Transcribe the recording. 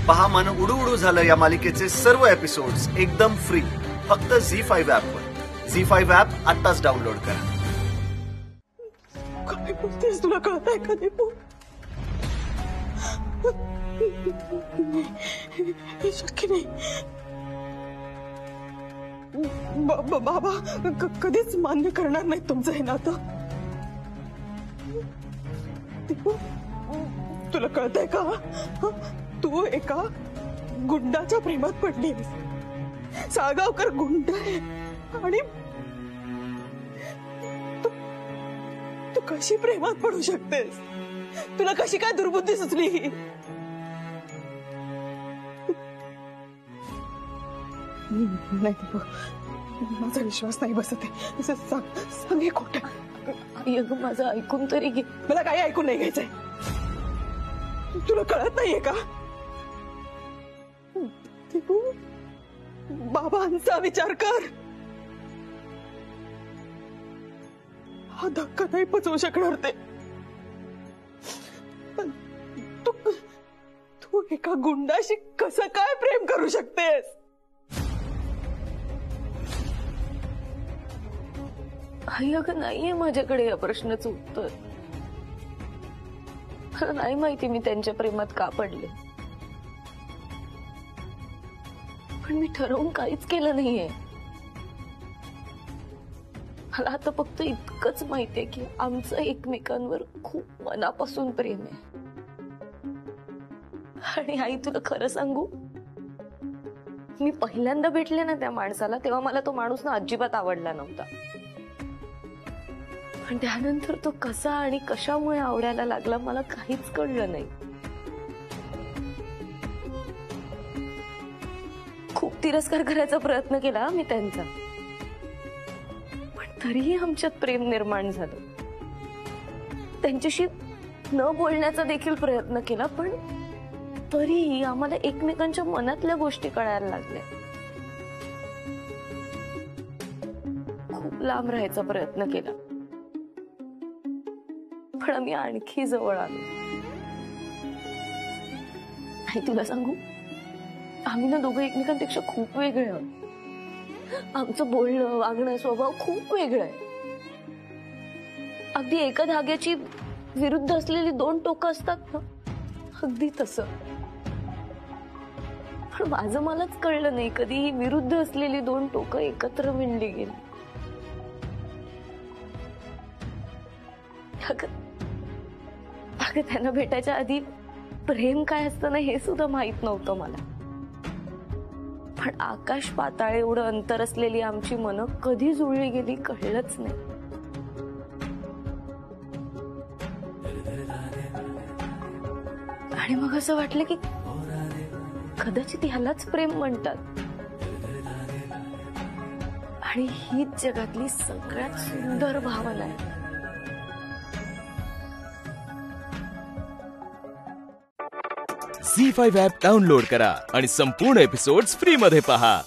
पहा मन उडू उडू झालं या मालिकेचे सर्व एपिसोड्स एकदम फ्री फक्त झी5 ऍप वर। झी5 ऍप आताच डाउनलोड करा। काय बोलतेस, तुला कळत आहे का दीपू? हे शक्य नाही। बाबा कधीच मान्य करणार नाही तुमचं हे नातं। दीपू, तुला कळतंय का? तू एका गुंडाच्या प्रेमात पडलीस। साळगावकर गुंड आहे आणि तू कशी प्रेमात पडू शकतेस? तुला कशी काय दुर्बुद्धी सुचली? नाही दीपू, माझा विश्वास नाही बसत आहे। सांग हे खोटं। माझं ऐकून तरी घे। मला काही ऐकून नाही घ्यायचंय। तुला कळत नाहीये का? दीपू, बाबांचा विचार कर। हा धक्का नाही पचवू शकणार ते। पण तू एका गुंडाशी कसं काय प्रेम करू शकतेस? अगं नाहीये माझ्याकडे या प्रश्नाचं उत्तर। मला नाही माहिती मी त्यांच्या प्रेमात का पडले, पण मी ठरवून काहीच केलं नाहीये। मला आता फक्त इतकंच माहितीये की आमचं एकमेकांवर खूप मनापासून प्रेम आहे। आणि आई, तुला खरं सांगू, मी पहिल्यांदा भेटले ना त्या माणसाला, तेव्हा मला तो माणूस ना अजिबात आवडला नव्हता। पण त्यानंतर तो कसा आणि कशामुळे आवडायला लागला मला काहीच कळलं नाही। खूप तिरस्कार करायचा प्रयत्न केला मी त्यांचा, पण तरीही आमच्यात प्रेम निर्माण झालं। त्यांच्याशी न बोलण्याचा देखील प्रयत्न केला, पण तरीही आम्हाला एकमेकांच्या मनातल्या गोष्टी कळायला लागल्या। खूप लांब राहायचा प्रयत्न केला, पण आम्ही आणखी जवळ आलो। आणि तुला सांगू, आम्ही ना दोघं एकमेकांपेक्षा खूप वेगळे आहोत। आमचं बोलणं, वागणं, स्वभाव खूप वेगळं आहे। अगदी एका धाग्याची विरुद्ध असलेली दोन टोकं असतात ना, अगदी तसं। पण माझं मलाच कळलं नाही कधी ही विरुद्ध असलेली दोन टोकं एकत्र विणली गेली। अगं त्यांना भेटायच्या आधी प्रेम काय असतं ना हे सुद्धा माहित नव्हतं मला। पण आकाश पाताळ एवढं अंतर असलेली आमची मनं कधी जुळली गेली कळलंच नाही। आणि मग असं वाटलं की कदाचित ह्यालाच प्रेम म्हणतात, आणि हीच जगातली सगळ्यात सुंदर भावना आहे। झी5 ऍप डाउनलोड करा आणि संपूर्ण एपिसोड्स फ्री मध्ये पहा।